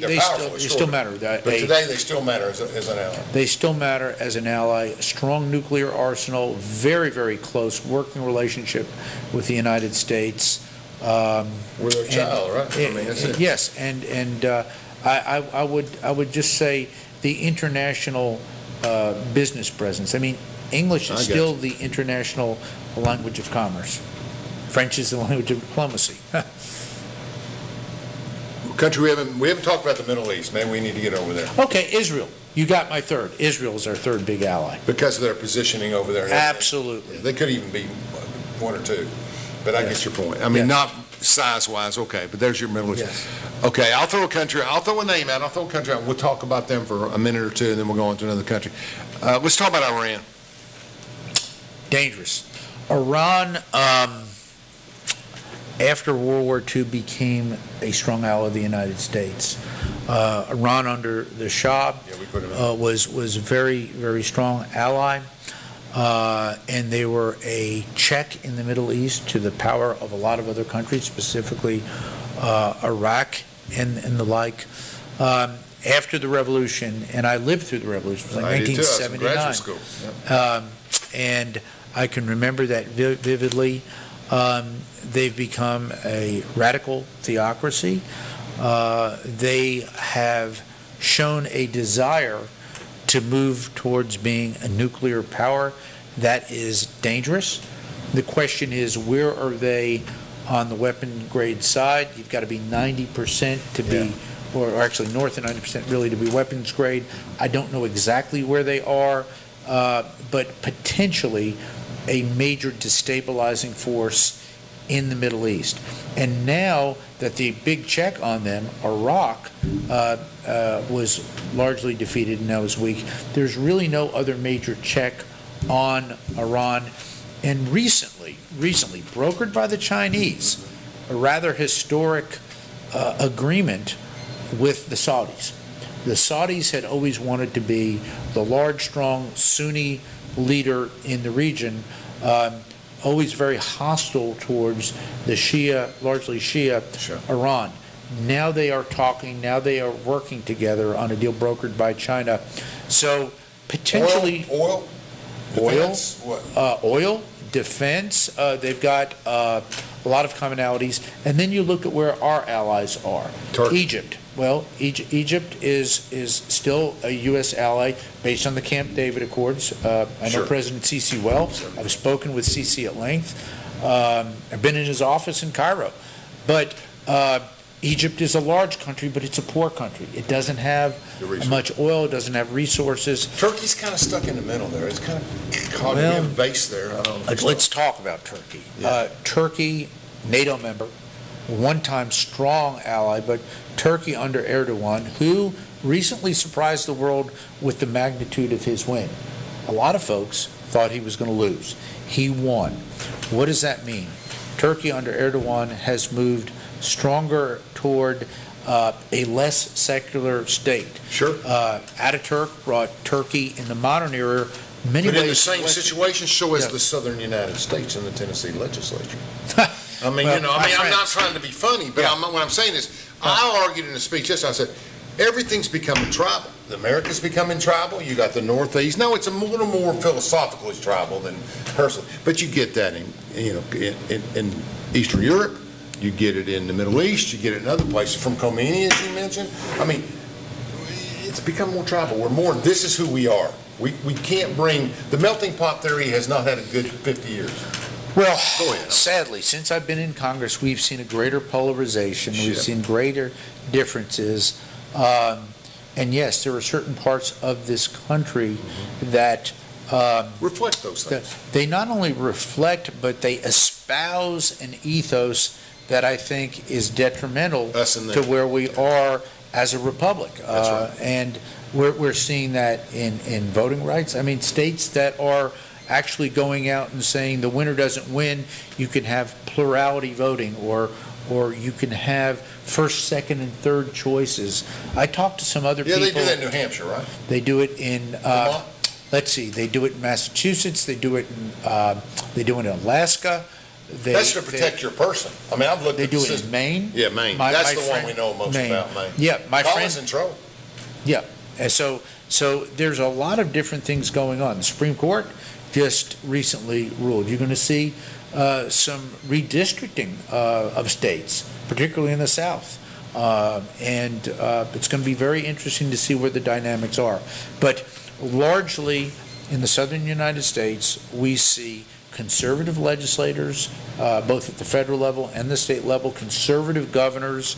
still matter. But today they still matter as an ally. They still matter as an ally. A strong nuclear arsenal, very, very close working relationship with the United States. We're their child, right? I mean, that's it. Yes, and I would just say the international business presence. I mean, English is still the international language of commerce. French is the language of diplomacy. Country we haven't talked about the Middle East. Man, we need to get over there. Okay, Israel. You got my third. Israel is our third big ally. Because of their positioning over there. Absolutely. They could even be one or two. But I get your point. I mean, not size-wise, okay, but there's your Middle East. Yes. Okay, I'll throw a name out. We'll talk about them for a minute or two, and then we'll go on to another country. Let's talk about Iran. Dangerous. Iran, after World War II, became a strong ally of the United States. Iran under the Shah was a very, very strong ally. And they were a check in the Middle East to the power of a lot of other countries, specifically Iraq and the like. After the revolution, and I lived through the revolution, it was like 1979. Graduate school. Yep. And I can remember that vividly. They've become a radical theocracy. They have shown a desire to move towards being a nuclear power. That is dangerous. The question is, where are they on the weapon grade side? You've got to be 90% to be, or actually north of 90% really to be weapons grade. I don't know exactly where they are, but potentially a major destabilizing force in the Middle East. And now that the big check on them, Iraq, was largely defeated and now is weak, there's really no other major check on Iran. And recently, brokered by the Chinese, a rather historic agreement with the Saudis. The Saudis had always wanted to be the large, strong Sunni leader in the region, always very hostile towards the largely Shia Iran. Now they are talking, now they are working together on a deal brokered by China. So potentially oil, defense, oil, defense, they've got a lot of commonalities. And then you look at where our allies are. Turkey. Egypt. Well, Egypt is still a U.S. ally based on the Camp David Accords. I know President Sisi well. I've spoken with Sisi at length. I've been in his office in Cairo. But Egypt is a large country, but it's a poor country. It doesn't have much oil. It doesn't have resources. Turkey's kind of stuck in the middle there. It's kind of caught in a base there. Let's talk about Turkey. Turkey, NATO member, one-time strong ally, but Turkey under Erdogan, who recently surprised the world with the magnitude of his win. A lot of folks thought he was going to lose. He won. What does that mean? Turkey under Erdogan has moved stronger toward a less secular state. Sure. Ataturk brought Turkey in the modern era many But ways. in the same situation, so is Yeah. the southern United States in the Tennessee legislature. I mean, Well, you know, my I'm not friends. trying to be funny, but Yeah. what I'm saying is, I argued in a speech yesterday, I said, everything's becoming tribal. America's becoming tribal. You got the Northeast. No, it's a little more philosophically tribal than personally, but you get that in Eastern Europe. You get it in the Middle East. You get it in other places. From Khomeini, as you mentioned. I mean, it's become more tribal. We're more. This is who we are. We can't bring the melting pot theory has not had a good 50 years. Well, Go ahead. sadly, since I've been in Congress, we've seen a greater polarization. We've Sure. seen greater differences. And yes, there are certain parts of this country that Reflect those things. they not only reflect, but they espouse an ethos that I think is detrimental Us and them. to where we are as a republic. That's right. And we're seeing that in voting rights. I mean, states that are actually going out and saying the winner doesn't win, you can have plurality voting, or you can have first, second, and third choices. I talked to some other Yeah, people. they do that in New Hampshire, right? They do it in, Vermont? let's see, they do it in Massachusetts, they do it in Alaska. That's to protect your person. I mean, I've looked They at the do it system. in Maine. Yeah, Maine. My- That's my the one friend- we know most Maine. about, Maine. Yeah, my Collins friend, in trouble. yeah. And so there's a lot of different things going on. The Supreme Court just recently ruled. You're going to see some redistricting of states, particularly in the South. And it's going to be very interesting to see where the dynamics are. But largely in the southern United States, we see conservative legislators, both at the federal level and the state level, conservative governors,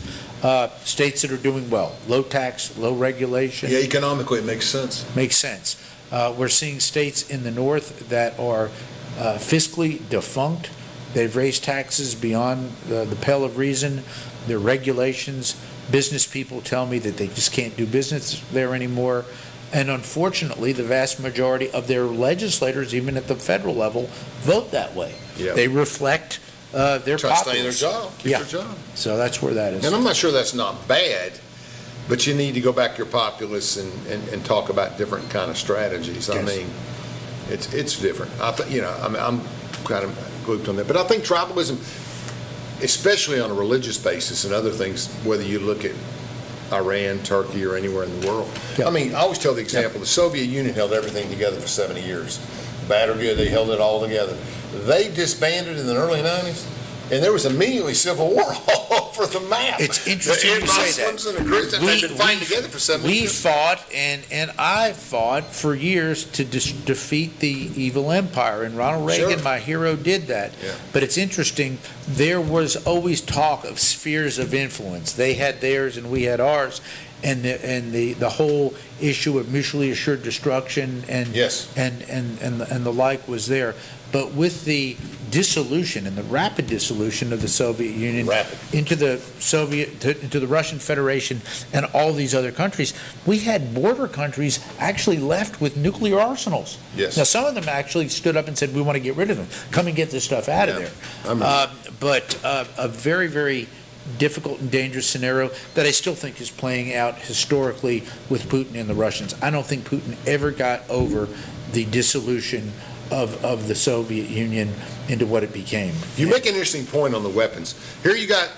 states that are doing well, low tax, low regulation. Yeah, economically, it makes sense. Makes sense. We're seeing states in the north that are fiscally defunct. They've raised taxes beyond the pale of reason. Their regulations, business people tell me that they just can't do business there anymore. And unfortunately, the vast majority of their legislators, even at the federal level, vote that way. Yeah. They reflect their Try to stay in their populace. job, keep Yeah. their job. So that's where that is. And I'm not sure that's not bad, but you need to go back to your populace and talk about different kind of strategies. I Yes. mean, it's different. I'm kind of grouped on that. But I think tribalism, especially on a religious basis and other things, whether you look at Iran, Turkey, or anywhere in the world. Yeah. I mean, I always tell the example, the Soviet Union held everything together for 70 years. Bad or good, they held it all together. They disbanded in the early 90s, and there was immediately civil war all over the map. It's interesting The you say that. Muslims and the Christians, they've been fighting together for 70 We years. fought, and I fought for years to defeat the evil empire, and Ronald Reagan, Sure. my hero, did that. Yeah. But it's interesting, there was always talk of spheres of influence. They had theirs and we had ours, and the whole issue of mutually assured destruction and Yes. and the like was there. But with the dissolution and the rapid dissolution of the Soviet Union Rapid. into the Russian Federation and all these other countries, we had border countries actually left with nuclear arsenals. Yes. Now, some of them actually stood up and said, "We want to get rid of them. Come and get this stuff out of Yeah. there." I remember. But a very, very difficult and dangerous scenario that I still think is playing out historically with Putin and the Russians. I don't think Putin ever got over the dissolution of the Soviet Union into what it became. You make an interesting point on the weapons. Here you got,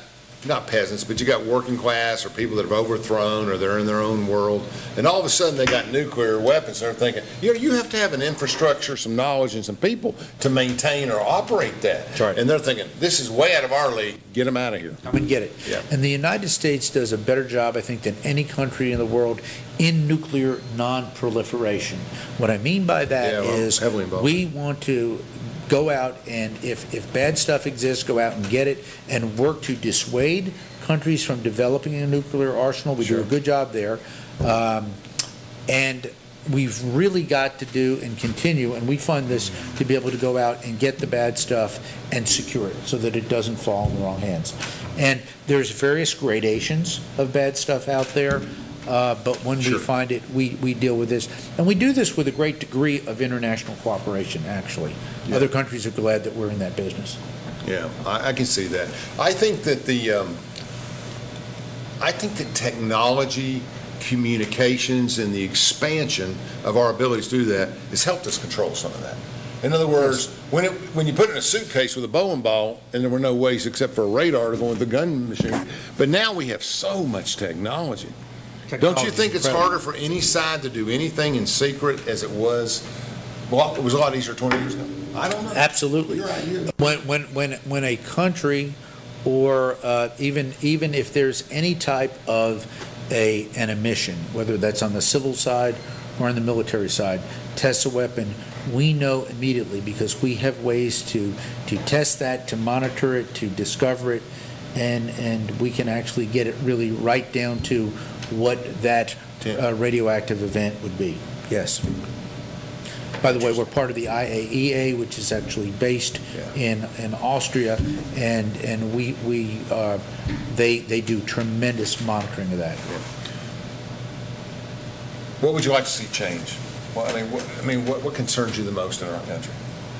not peasants, but you got working class or people that have overthrown or they're in their own world, and all of a sudden they got nuclear weapons. They're thinking, you have to have an infrastructure, some knowledge, and some people to maintain or operate that. That's right. And they're thinking, this is way out of our league. Get them out of here. Come and get it. Yeah. And the United States does a better job, I think, than any country in the world in nuclear non-proliferation. What I mean by that Yeah, well, is heavily involved. we want to go out and if bad stuff exists, go out and get it and work to dissuade countries from developing a nuclear arsenal. We do a good job there. And we've really got to do and continue, and we fund this to be able to go out and get the bad stuff and secure it so that it doesn't fall in the wrong hands. And there's various gradations of bad stuff out there. but when we find it, we deal with this. And we do this with a great degree of international cooperation, actually. Yeah. Other countries are glad that we're in that business. Yeah, I can see that. I think that technology, communications, and the expansion of our abilities to do that has helped us control some of that. In other words, when you put it in a suitcase with a bowling ball, and there were no ways except for a radar to go with the gun machine, but now we have so much technology. Don't you think it's harder for any side to do anything in secret as it was? Well, it was a lot easier 20 years ago. I don't know. Absolutely. You're right. When a country, or even if there's any type of an emission, whether that's on the civil side or on the military side, tests a weapon, we know immediately because we have ways to test that, to monitor it, to discover it, and we can actually get it really right down to what that radioactive event would be. Yes. By the way, we're part of the IAEA, which is actually based in Austria, and they do tremendous monitoring of that. What would you like to see change? Well, what concerns you the most in our country?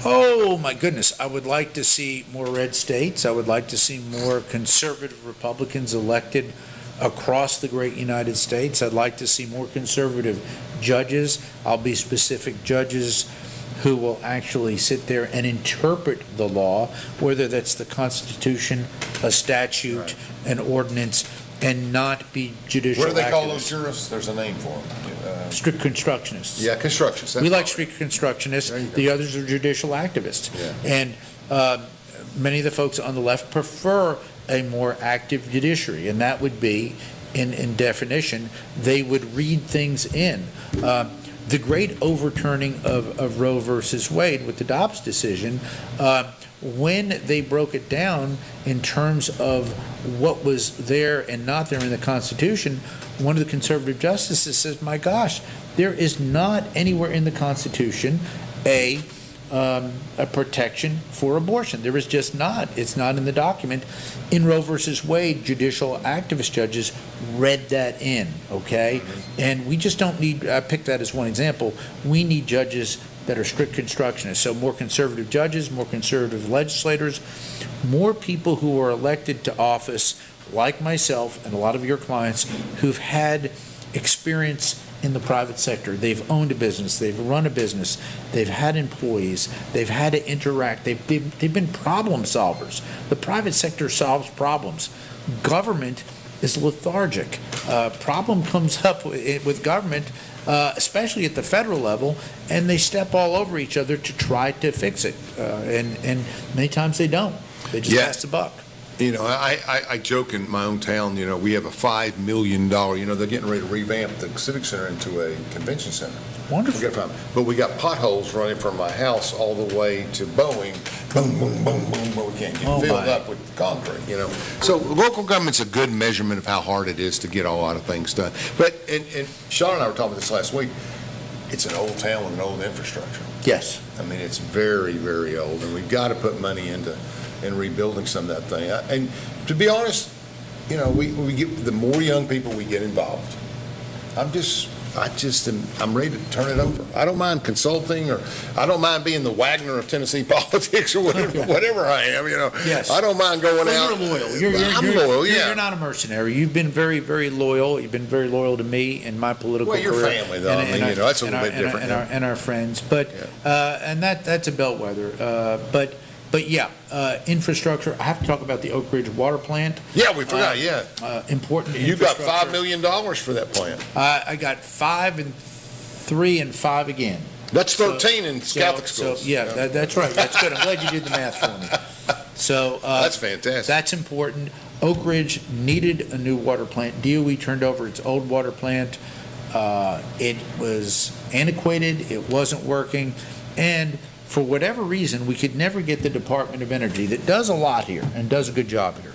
Oh, my goodness. I would like to see more red states. I would like to see more conservative Republicans elected across the great United States. I'd like to see more conservative judges. I'll be specific, judges who will actually sit there and interpret the law, whether that's the Constitution, a statute, an ordinance, and not be judicial What do they call activists. those jurists? There's a name for them. Strict constructionists. Yeah, constructionists. We like strict constructionists. The others are judicial activists. Yeah. And many of the folks on the left prefer a more active judiciary, and that would be, in definition, they would read things in. The great overturning of Roe versus Wade with the Dobbs decision, when they broke it down in terms of what was there and not there in the Constitution, one of the conservative justices says, my gosh, there is not anywhere in the Constitution a protection for abortion. There is just not. It's not in the document. In Roe versus Wade, judicial activist judges read that in, okay? And we just don't need, I picked that as one example, we need judges that are strict constructionists. So more conservative judges, more conservative legislators, more people who are elected to office, like myself and a lot of your clients, who've had experience in the private sector. They've owned a business, they've run a business, they've had employees, they've had to interact, they've been problem solvers. The private sector solves problems. Government is lethargic. Problem comes up with government, especially at the federal level, and they step all over each other to try to fix it. And many times they don't. They just pass the buck. You know, I joke in my own town, you know, we have a $5 million, they're getting ready to revamp the Civic Center into a convention center. Wonderful. But we got potholes running from my house all the way to Boeing. Boom, boom, boom, boom, but we can't get filled up with concrete, So local government's a good measurement of how hard it is to get a lot of things done. But, and Sean and I were talking about this last week, it's an old town with an old infrastructure. Yes. I mean, it's very, very old, and we've got to put money into rebuilding some of that thing. And to be honest, we get, the more young people we get involved, I'm ready to turn it over. I don't mind consulting, or I don't mind being the Wagner of Tennessee politics, or whatever I am. Yes. I don't mind going out. You're loyal. I'm loyal. Yeah. You're not a mercenary. You've been very, very loyal. You've been very loyal to me and my political career. Well, your family, though. That's a little bit different. And our friends, but and that's a bellwether. But yeah, infrastructure. I have to talk about the Oak Ridge water plant. Yeah, we forgot. Important. You got $5 million for that plant. I got 5 and 3 and 5 again. That's 13 in Catholic schools. So, that's right. That's good. I'm glad you did the math for me. So that's fantastic. That's important. Oak Ridge needed a new water plant. DOE turned over its old water plant. It was antiquated. It wasn't working, and for whatever reason, we could never get the Department of Energy, that does a lot here and does a good job here,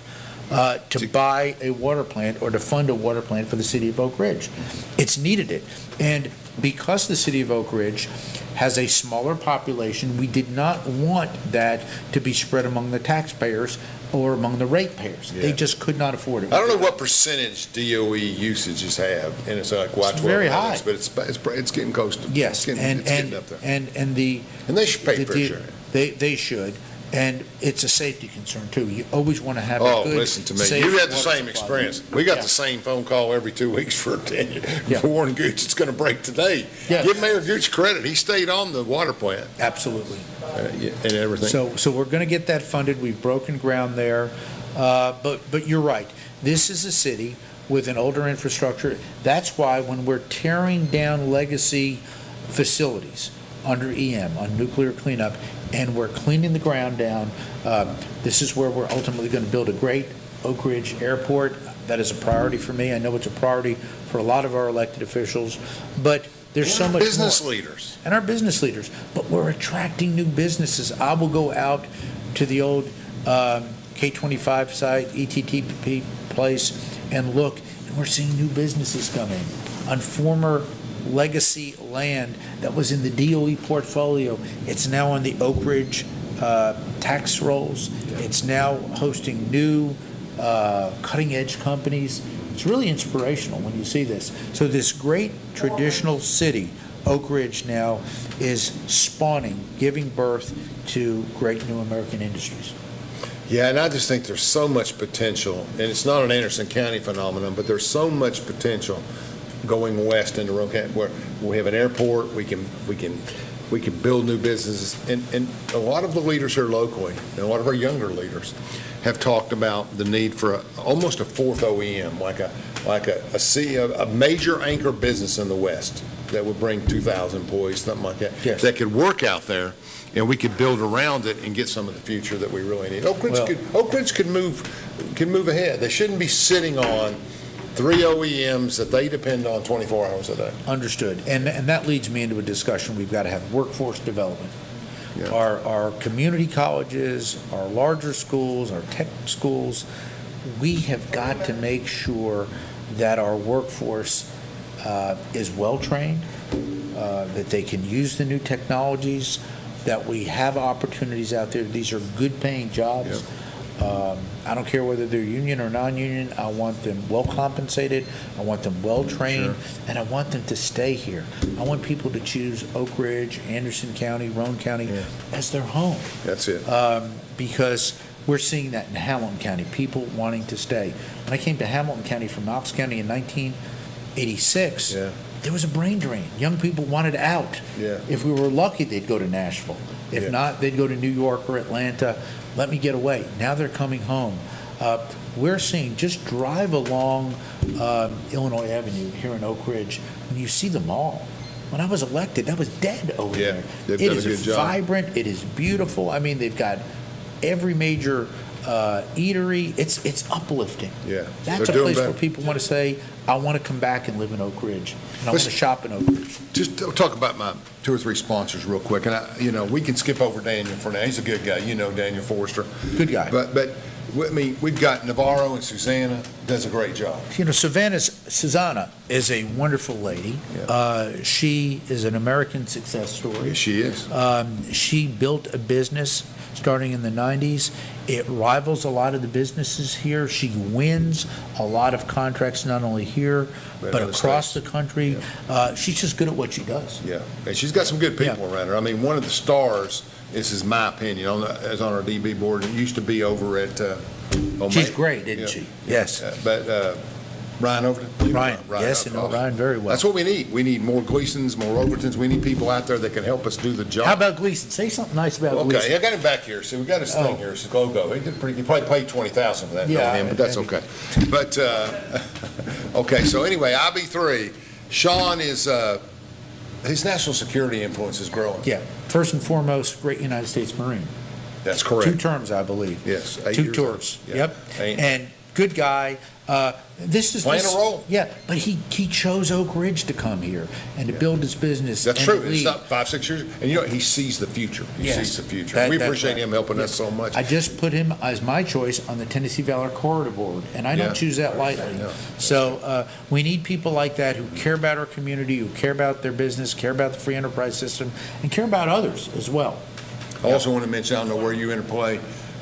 to buy a water plant or to fund a water plant for the city of Oak Ridge. It's needed it. And because the city of Oak Ridge has a smaller population, we did not want that to be spread among the taxpayers or among the ratepayers. They Yeah. just could not afford it. I don't know what percentage DOE usages have, and it's like, why 12 very minutes, high. but it's getting close to. Yes, it's getting up there. and they should pay the fair deal- share. They should, and it's a safety concern too. You always want to have a Oh, good, listen to me. safe You had the water same supply. experience. We got Yeah. the same phone call every 2 weeks for 10 years. Yeah. For Warren Gooch, it's going to break today. Yeah. Give Mayor Gooch credit. He stayed on the water plant Absolutely. and everything. So we're going to get that funded. We've broken ground there. But you're right. This is a city with an older infrastructure. That's why when we're tearing down legacy facilities under EM, on nuclear cleanup, and we're cleaning the ground down, this is where we're ultimately going to build a great Oak Ridge Airport. That is a priority for me. I know it's a priority for a lot of our elected officials, but there's so much Business more. leaders. And our business leaders. But we're attracting new businesses. I will go out to the old K25 site, ETTP place, and look, and we're seeing new businesses come in on former legacy land that was in the DOE portfolio. It's now on the Oak Ridge tax rolls. It's now hosting new cutting-edge companies. It's really inspirational when you see this. So this great traditional city, Oak Ridge, now is spawning, giving birth to great new American industries. Yeah, and I just think there's so much potential, and it's not an Anderson County phenomenon, but there's so much potential going west into Roane County, where we have an airport, we can build new businesses, and a lot of the leaders here locally, and a lot of our younger leaders, have talked about the need for almost a fourth OEM, like a major anchor business in the West that would bring 2,000 employees, something like that, Yes. that could work out there, and we could build around it and get some of the future that we really need. Oak Ridge could move ahead. They shouldn't be sitting on 3 OEMs that they depend on 24 hours a day. Understood. And that leads me into a discussion we've got to have, workforce development. Yeah. Our community colleges, our larger schools, our tech schools, we have got to make sure that our workforce is well-trained, that they can use the new technologies, that we have opportunities out there. These are good-paying jobs. I don't care whether they're union or non-union. I want them well compensated. I want them well trained, and I want them to stay here. I want people to choose Oak Ridge, Anderson County, Roane County as their home. That's it. Because we're seeing that in Hamilton County, people wanting to stay. When I came to Hamilton County from Knox County in 1986, there was a brain drain. Young people wanted out. Yeah. If we were lucky, they'd go to Nashville. If not, they'd go to New York or Atlanta. Let me get away. Now they're coming home. We're seeing, just drive along Illinois Avenue here in Oak Ridge, and you see the mall. When I was elected, that was dead over there. they've It done a is good job. vibrant. It is beautiful. I mean, they've got every major eatery. It's uplifting. Yeah, That's a they're doing place where better. people want to say, I want to come back and live in Oak Ridge, and I want to shop in Oak Ridge. Just talk about my 2 or 3 sponsors real quick, and we can skip over Daniel for now. He's a good guy. You know Daniel Forrester. Good guy. But I mean, we've got Navarro and Susanna does a great job. Susanna is a wonderful lady. She is an American success story. Yes, she is. She built a business starting in the 90s. It rivals a lot of the businesses here. She wins a lot of contracts, not only here, but across the country. She's just good at what she does. Yeah, and she's got some good people around her. I mean, one of the stars, this is my opinion, is on our DB board. It used to be over at She's great, isn't she? Yes. But Ryan Overton? Ryan, yes, I know Ryan very well. That's what we need. We need more Gleasons, more Overtons. We need people out there that can help us do the job. How about Gleason? Say something nice about Gleason. Okay, I got him back here. See, we got his thing here. It's a go-go. He did pretty. He probably paid $20,000 for that, but that's okay. But okay, so anyway, IB3. Sean is his national security influence is growing. Yeah, first and foremost, great United States Marine. That's correct. 2 terms, I believe. Yes, 8 2 years tours. old. Yep. Yeah. And good guy. This is Playing a role. Yeah, but he chose Oak Ridge to come here and to build his business. That's and true. to It's lead. not 5-6 years. And he sees the future. He Yes. sees the future. That- We that's appreciate right. him helping us so much. I just put him as my choice on the Tennessee Valley Corridor Board, and I don't Yeah. choose that lightly. No. So we need people like that who care about our community, who care about their business, care about the free enterprise system, and care about others as well. I also want to mention, I don't know where you interplay,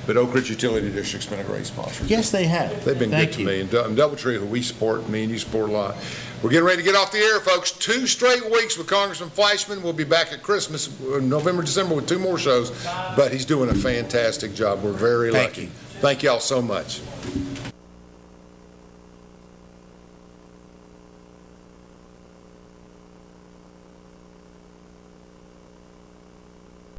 but Oak Ridge Utility District's been a great sponsor. Yes, they have. They've been Thank good to you. me. And Doubletree, who we support, me and you support a lot. We're getting ready to get off the air, folks. 2 straight weeks with Congressman Fleischmann. We'll be back at Christmas, November, December, with 2 more shows. But he's doing a fantastic job. We're very Thank lucky. you. Thank y'all so much.